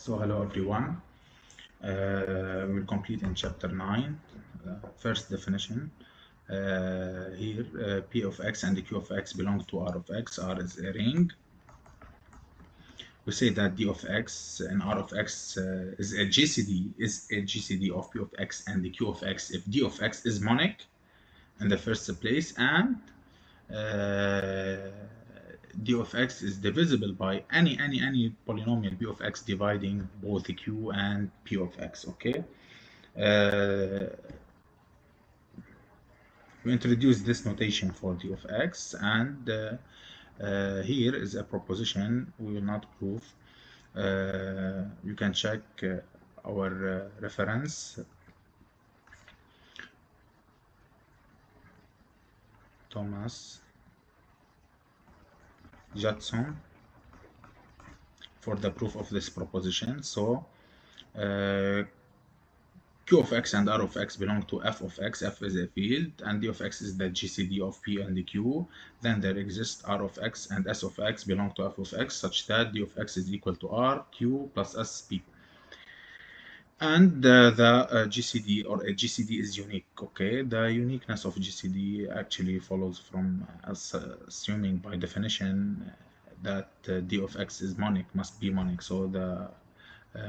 So hello everyone. We'll complete in chapter 9. First definition. Here P of x and Q of x belong to R of x. R is a ring. We say that D of x and R of x is a GCD of P of x and the Q of x if D of x is monic in the first place, and D of x is divisible by any polynomial B of x dividing both Q and P of x. Okay, we introduce this notation for D of x, and here is a proposition we will not prove. You can check our reference, Thomas Judson, for the proof of this proposition. So Q of x and R of x belong to F of x. F is a field, and D of x is the GCD of P and the Q. Then there exists R of x and S of x belong to F of x, such that D of x is equal to R, Q plus S, P. And the GCD or a GCD is unique. Okay, the uniqueness of GCD actually follows from us assuming by definition that D of x is monic, must be monic. So the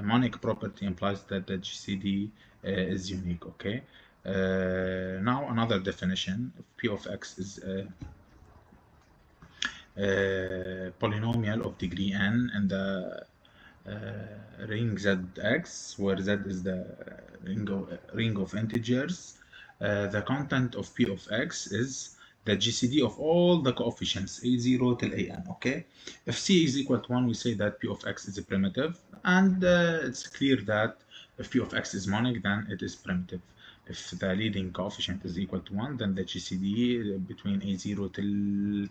monic property implies that the GCD is unique. Okay, now another definition: if P of x is a polynomial of degree n and the ring Zx, where Z is the ring of integers, the content of P of x is the GCD of all the coefficients a0 till an. Okay, if C is equal to 1, we say that P of x is a primitive, and it's clear that if P of x is monic, then it is primitive. If the leading coefficient is equal to 1, then the GCD between a0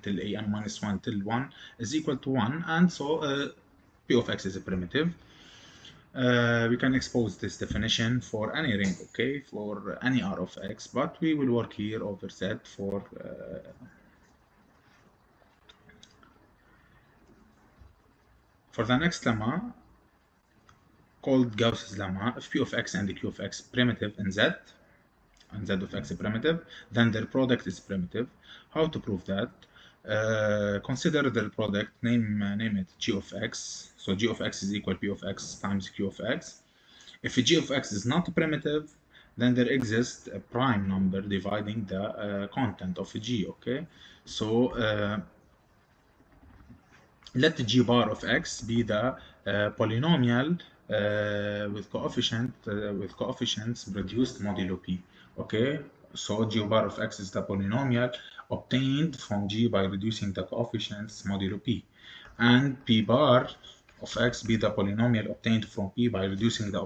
till an minus 1 till 1 is equal to 1, and so P of x is a primitive. We can expose this definition for any ring, okay, for any R of x, but we will work here over Z for the next lemma, called Gauss's lemma. If P of x and the Q of x primitive in Z, and Z of x is primitive, then their product is primitive. How to prove that? Consider their product, name it G of x. So G of x is equal P of x times Q of x. If G of x is not primitive, then there exists a prime number dividing the content of G. Okay, so let G bar of x be the polynomial with coefficients produced modulo P. Okay, so G bar of x is the polynomial obtained from G by reducing the coefficients modulo P, and P bar of x be the polynomial obtained from P by reducing the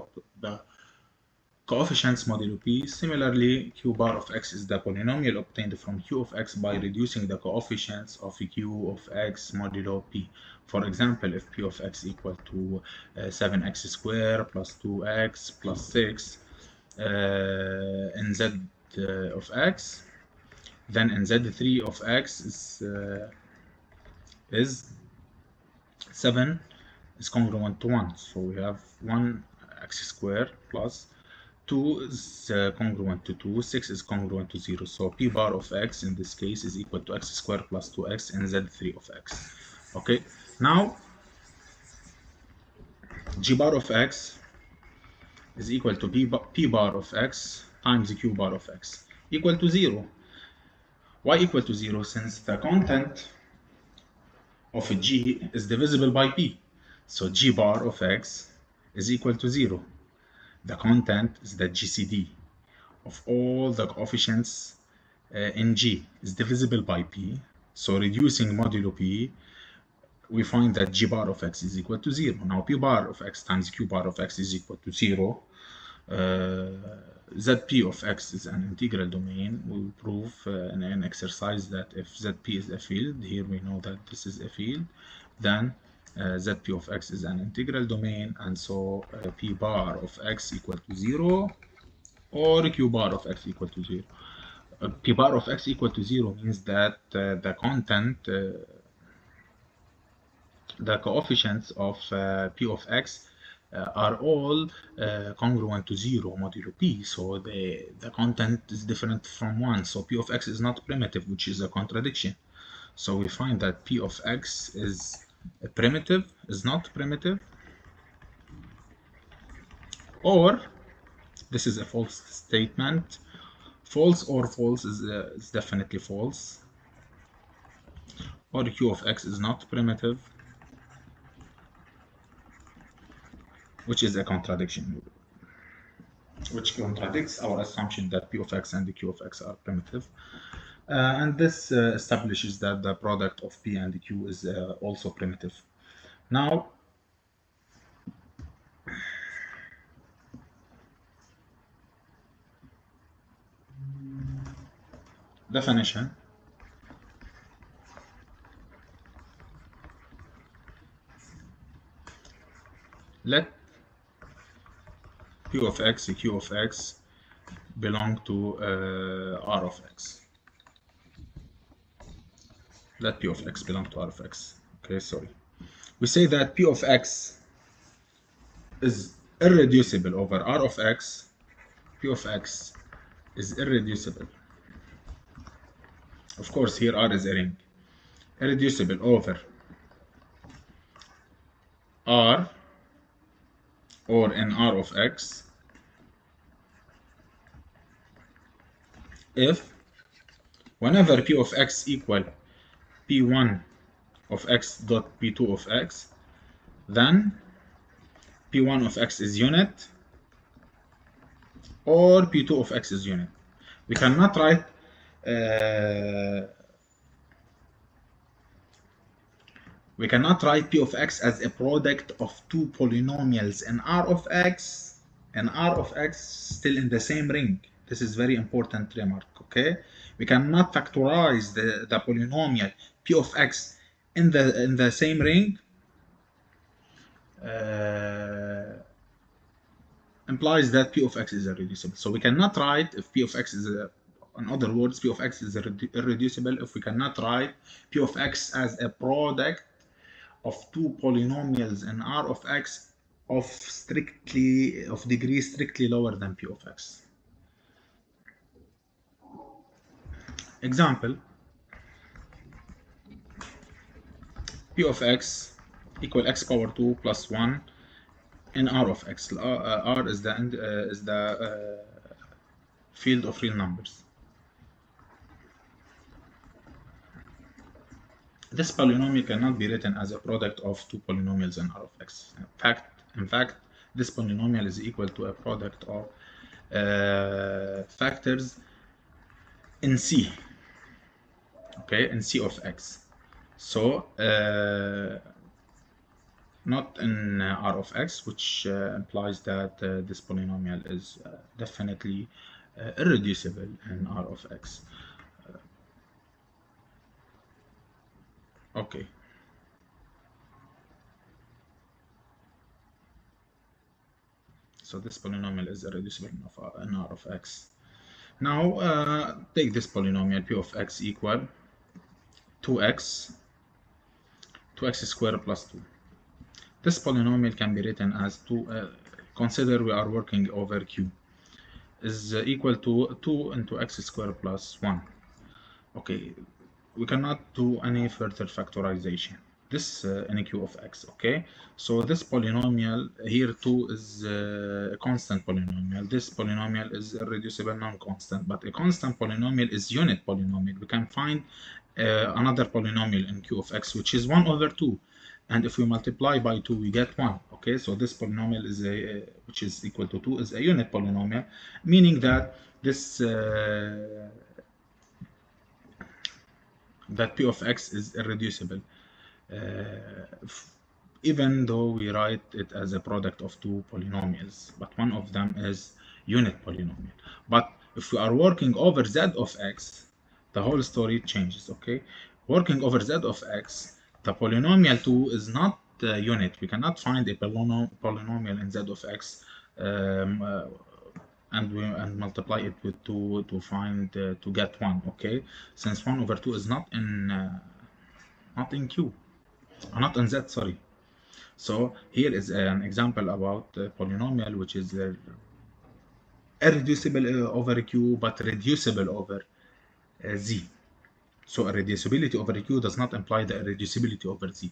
coefficients modulo P. Similarly, Q bar of x is the polynomial obtained from Q of x by reducing the coefficients of Q of x modulo P. For example, if P of x equal to 7x squared plus 2x plus 6 in Z of x, then in Z3 of x is 7 is congruent to 1. So we have 1x squared plus 2 is congruent to 2, 6 is congruent to 0. So P bar of x in this case is equal to x squared plus 2x in Z3 of x. Okay, now G bar of x is equal to P bar of x times Q bar of x equal to 0. Why equal to 0? Since the content of G is divisible by P. So G bar of x is equal to 0. The content is the GCD of all the coefficients in G is divisible by P. So reducing modulo P, we find that G bar of x is equal to 0. Now P bar of x times Q bar of x is equal to 0. Zp of x is an integral domain. We will prove in an exercise that if Zp is a field, here we know that this is a field, then Zp of x is an integral domain, and so P bar of x equal to 0 or Q bar of x equal to 0. P bar of x equal to 0 means that the content, the coefficients of P of x are all congruent to 0 modulo p, so the content is different from 1, so p of x is not primitive, which is a contradiction. So we find that p of x is not primitive, or this is a false statement. False or false is definitely false, or q of x is not primitive, which is a contradiction, which contradicts our assumption that p of x and the q of x are primitive. And this establishes that the product of p and q is also primitive. Now, definition. Let p of x, q of x belong to r of x. Let p of x belong to r of x. Okay, sorry. We say that p of x is irreducible over r of x. P of x is irreducible. Of course, here R is a ring. Irreducible over R or in R of x if whenever P of x equal P1 of x dot P2 of x, then P1 of x is unit or P2 of x is unit. We cannot write P of x as a product of two polynomials in R of x and R of x still in the same ring. This is very important remark, okay? We cannot factorize the polynomial P of x in the same ring. Implies that P of x is irreducible. So we cannot write if P of x is in other words, P of x is irreducible if we cannot write P of x as a product of two polynomials in R of x of degree strictly lower than P of x. Example, P of x equal x power 2 plus 1 in R of x. R is the field of real numbers. This polynomial cannot be written as a product of two polynomials in R of x. In fact, this polynomial is equal to a product of factors in C. Okay, in C of x. So not in R of x, which implies that this polynomial is definitely irreducible in R of x. Okay. So this polynomial is irreducible in R of x. Now take this polynomial P of x equal 2x squared plus 2. This polynomial can be written as 2, consider we are working over q, is equal to 2 into x squared plus 1. Okay, we cannot do any further factorization. This in q of x, okay? So this polynomial here 2 is a constant polynomial. This polynomial is irreducible non-constant, but a constant polynomial is unit polynomial. We can find another polynomial in q of x, which is 1 over 2. And if we multiply by 2, we get 1. Okay, so this polynomial is which is equal to 2 is a unit polynomial, meaning that this that P of x is irreducible, even though we write it as a product of two polynomials, but one of them is unit polynomial. But if we are working over z of x, the whole story changes, okay? Working over z of x, the polynomial 2 is not a unit. We cannot find a polynomial in z of x and multiply it with 2 to find to get 1, okay? Since 1 over 2 is not in q, not in z, sorry. So here is an example about polynomial which is irreducible over Q but reducible over Z. So irreducibility over Q does not imply the irreducibility over Z.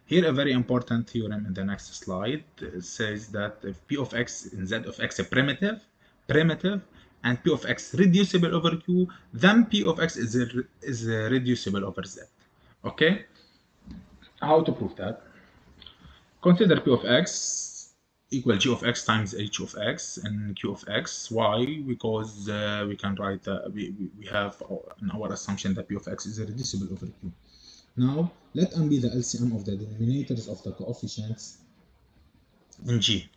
Here a very important theorem in the next slide says that if P of X and Z of X are primitive, and P of X reducible over Q, then P of X is reducible over Z. Okay? How to prove that? Consider P of X equal G of X times H of X and Q of X. Why? Because we can write, we have in our assumption that P of X is reducible over Q. Now, let M be the LCM of the denominators of the coefficients in G.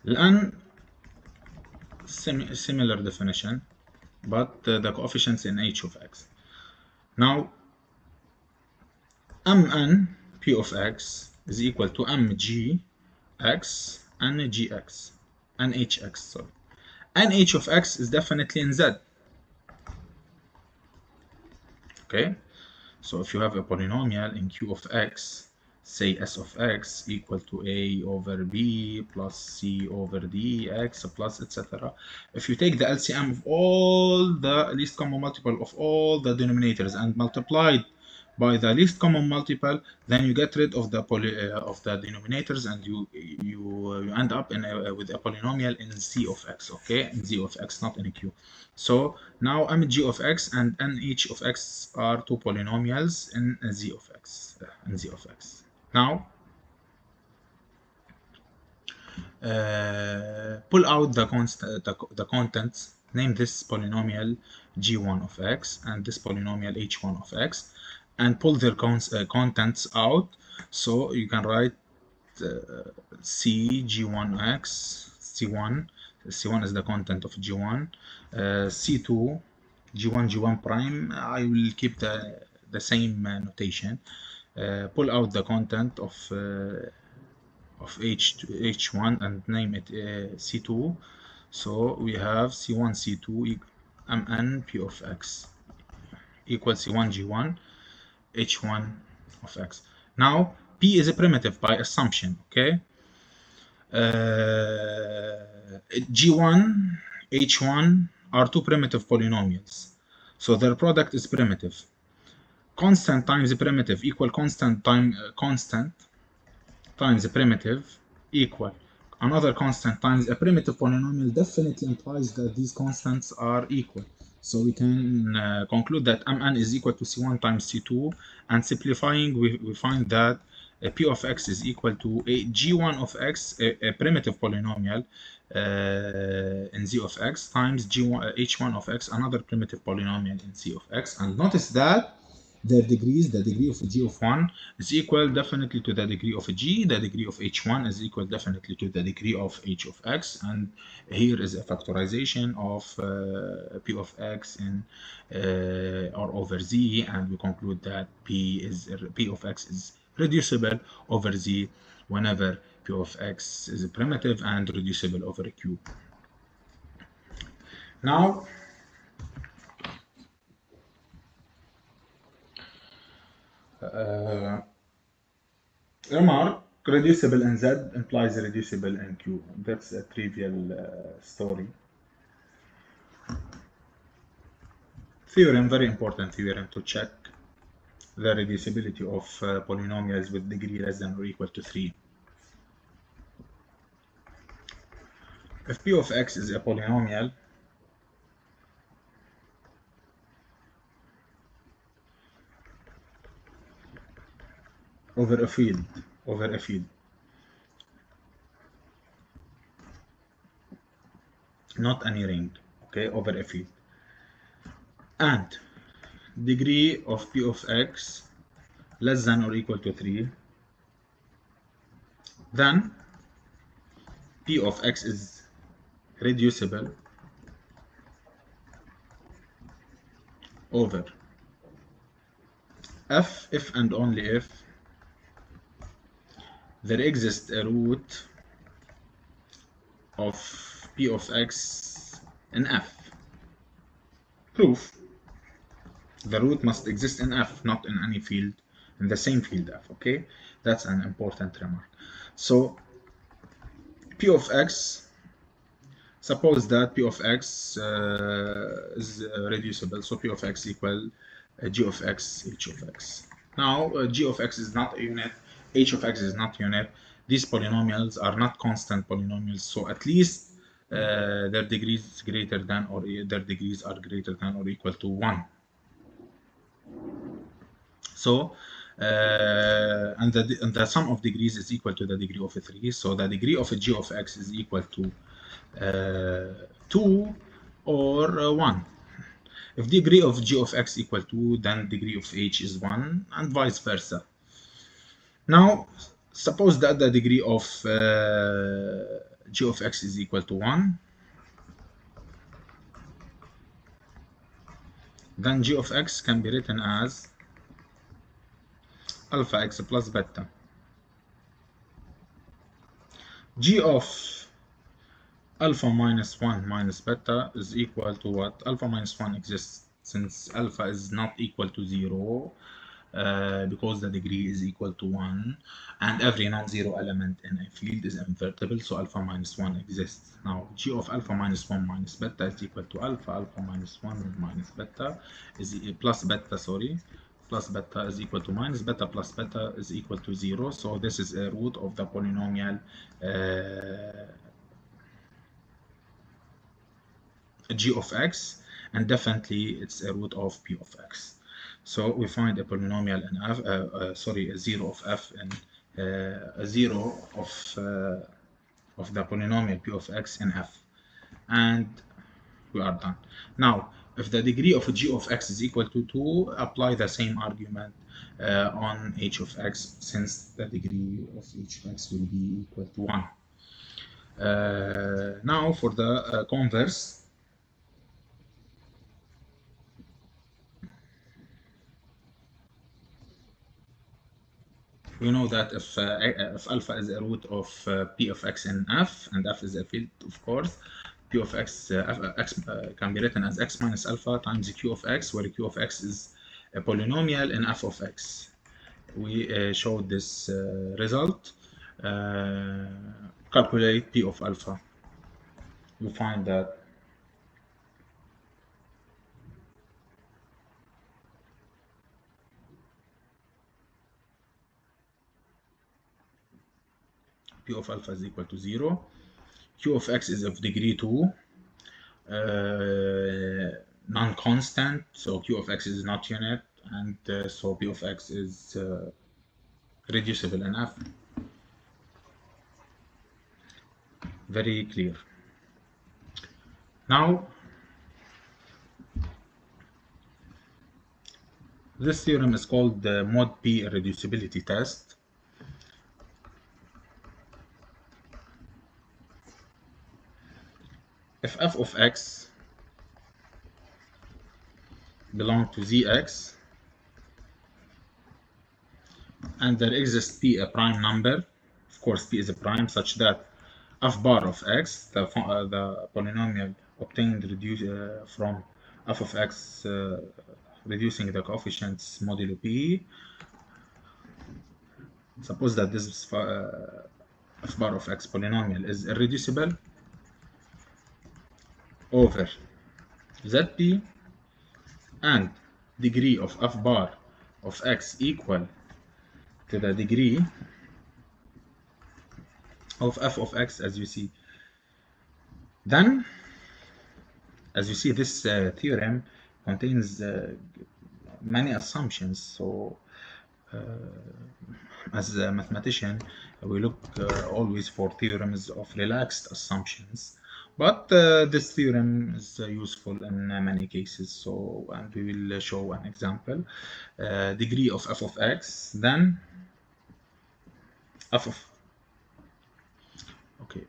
الآن similar definition, but the coefficients in H of X. Now, Mn P of X is equal to Mg X and Gx, Nhx, sorry. Nh of X is definitely in Z. Okay? So if you have a polynomial in Q of X, say S of X equal to A over B plus C over D X plus etc. If you take the LCM of all the least common multiple of all the denominators and multiply it by the least common multiple, then you get rid of the denominators and you end up with a polynomial in Z of X. Okay, in Z of X, not in Q. So now Mg of X and Nh of X are two polynomials in Z of X. Now pull out the contents. Name this polynomial G1 of X and this polynomial H1 of X, and pull their contents out. So you can write C G1X, C1 is the content of G1, C2, G1 prime. I will keep the same notation. Pull out the content of H1 and name it C2. So we have C1 C2 Mn P of X equals C1 G1 H1 of X. Now P is a primitive by assumption. Okay. G1 H1 are two primitive polynomials, so their product is primitive. Constant times primitive equal constant times a primitive equal another constant times a primitive polynomial definitely implies that these constants are equal. So we can conclude that Mn is equal to C1 times C2, and simplifying we find that P of X is equal to a G1 of X, a primitive polynomial in Z of X, times G1, H1 of X, another primitive polynomial in Z of X. And notice that their degrees, the degree of G of 1 is equal definitely to the degree of G, the degree of H1 is equal definitely to the degree of H of X, and here is a factorization of P of X in or over Z, and we conclude that P of X is reducible over Z whenever P of X is a primitive and reducible over Q. Now, remark, reducible in Z implies reducible in Q. That's a trivial story. Theorem, very important theorem to check the reducibility of polynomials with degree less than or equal to 3. If P of X is a polynomial over a field, not any ring, okay, over a field, and degree of P of X less than or equal to 3, then P of X is reducible over if and only if there exists a root of p of x in f. Proof: the root must exist in f, not in any field, in the same field f. Okay, that's an important remark. So p of x, suppose that p of x is reducible, so p of x equal g of x h of x. Now g of x is not a unit, h of x is not unit. These polynomials are not constant polynomials, so at least their degrees greater than, or their degrees are greater than or equal to 1. So and the sum of degrees is equal to the degree of 3. So the degree of g of x is equal to 2 or 1. If degree of g of x equal 2, then degree of h is 1, and vice versa. Now, suppose that the degree of g of x is equal to 1, then g of x can be written as alpha x plus beta. G of alpha minus 1 minus beta is equal to what? Alpha minus 1 exists since alpha is not equal to 0, because the degree is equal to 1, and every non-zero element in a field is invertible, so alpha minus 1 exists. Now g of alpha minus 1 minus beta is equal to alpha minus 1 minus beta is plus beta, sorry, plus beta is equal to minus beta plus beta is equal to 0. So this is a root of the polynomial g of x, and definitely it's a root of p of x. So we find a polynomial in f, sorry, a 0 of f, and a 0 of the polynomial p of x in f, and we are done. Now, if the degree of g of x is equal to 2, apply the same argument on h of x, since the degree of h of x will be equal to 1. Now for the converse, we know that if alpha is a root of p of x in f, and f is a field, of course, p of x, x can be written as x minus alpha times q of x, where q of x is a polynomial in f of x. We showed this result. Calculate p of alpha. You find that p of alpha is equal to 0. Q of x is of degree 2. Non-constant, so q of x is not unit, and so p of x is reducible in f. Very clear. Now, this theorem is called the mod p irreducibility test. If f of x belong to zx, and there exists p a prime number, of course p is a prime, such that f bar of x, the polynomial obtained from f of x reducing the coefficients modulo p, suppose that this f bar of x polynomial is irreducible over zp, and degree of f bar of x equal to the degree of f of x, as you see. Then, as you see, this theorem contains many assumptions. So as a mathematician, we look always for theorems of relaxed assumptions, but this theorem is useful in many cases. So, and we will show an example. Degree of f of x, then f of, okay,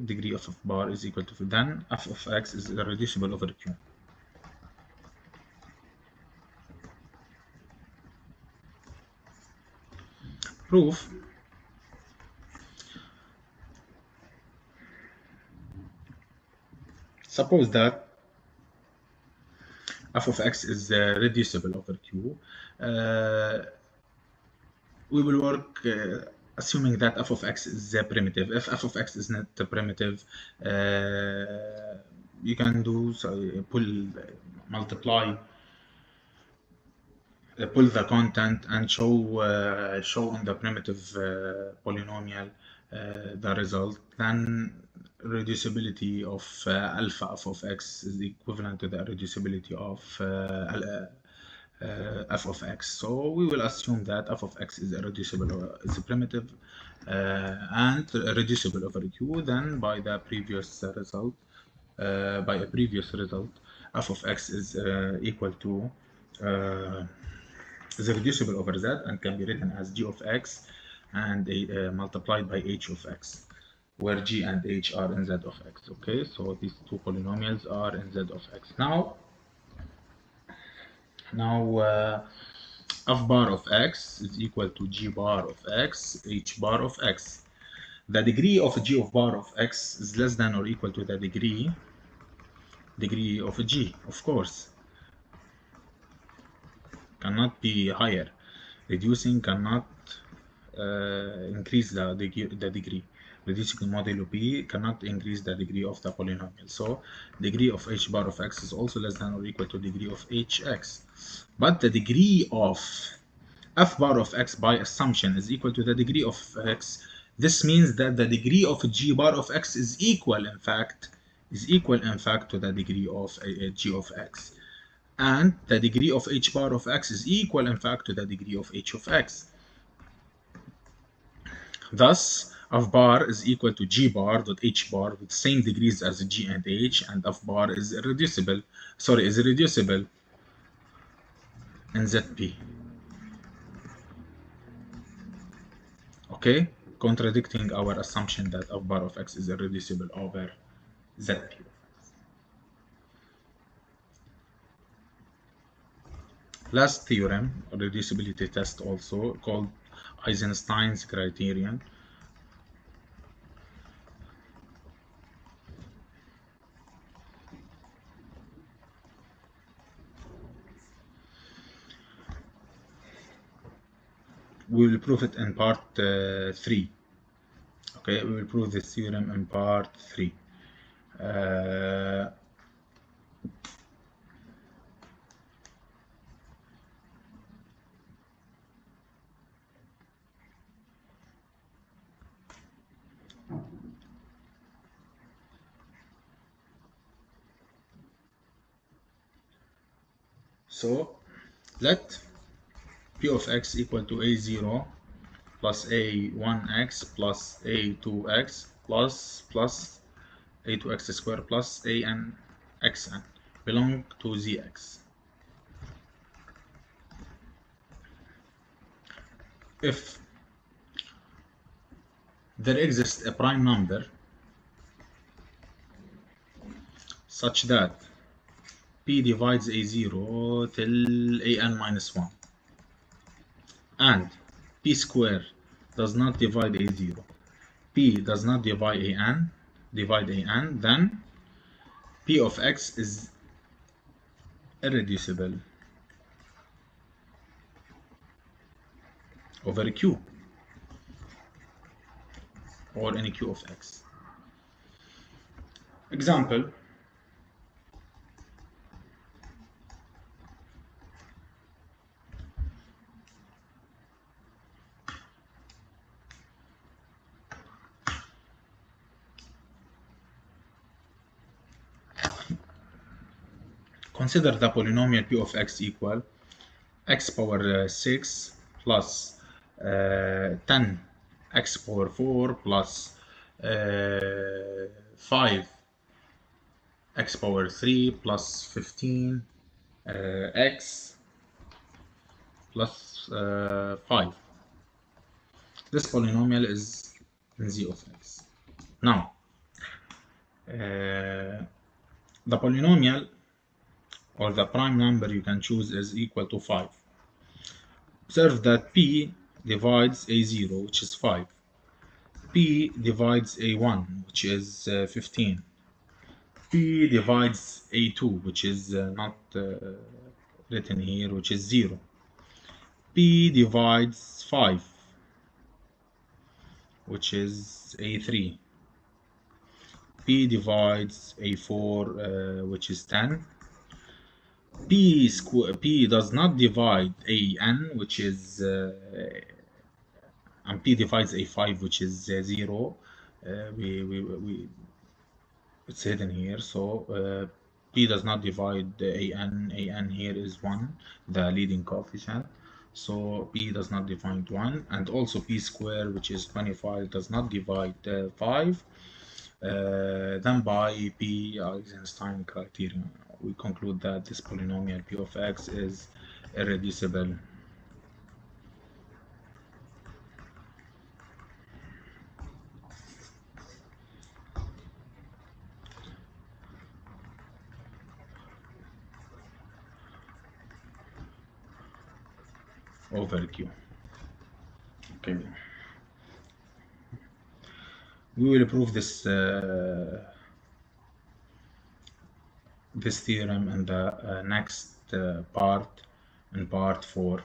degree of f bar is equal to, then f of x is irreducible over q. Proof: Suppose that f of x is reducible over q. We will work assuming that f of x is primitive. If f of x is not primitive, you can do so, multiply, pull the content and show on the primitive polynomial the result. Then reducibility of alpha f of x is equivalent to the reducibility of f of x. So we will assume that f of x is irreducible or is primitive and reducible over q. Then by the previous result, by a previous result, f of x is equal to is reducible over z and can be written as g of x and multiplied by h of x, where g and h are in z of x. Okay, so these two polynomials are in z of x. Now f bar of x is equal to g bar of x, h bar of x. The degree of g of bar of x is less than or equal to the degree of g, of course. Cannot be higher. Reducing cannot increase the degree. Reducing modulo p cannot increase the degree of the polynomial. So degree of h bar of x is also less than or equal to degree of hx. But the degree of f bar of x by assumption is equal to the degree of x. This means that the degree of g bar of x is equal in fact to the degree of g of x. And the degree of h bar of x is equal in fact to the degree of h of x. Thus, f bar is equal to g bar dot h bar with the same degrees as g and h, and f bar is reducible in Zp. Okay, contradicting our assumption that f bar of x is irreducible over Zp. Last theorem, a reducibility test also, called Eisenstein's criterion. We will prove it in part 3. Okay, we will prove this theorem in part 3. So let p of x equal to a0 plus a1x plus a2x plus a2x squared plus an xn belong to zx. If there exists a prime number such that p divides a0 till an minus 1 and p squared does not divide a0, p does not divide an, then p of x is irreducible over q or any q of x. Example, consider the polynomial p of x equal x power 6 plus 10 x power 4 plus 5 x power 3 plus 15 x plus 5. This polynomial is in z of x. Now, the polynomial or the prime number you can choose is equal to 5. Observe that p divides a0, which is 5. P divides a1, which is 15. P P divides A2, which is not written here, which is 0. P divides 5, which is A3. P divides A4, which is 10. P does not divide AN, which is and P divides A5, which is 0. It's hidden here, so P does not divide an here is 1, the leading coefficient, so P does not divide 1, and also P square, which is 25, does not divide 5. Then by P Eisenstein criterion, we conclude that this polynomial P of x is irreducible. Over Q. Okay. We will prove this this theorem in the next part, in part 4.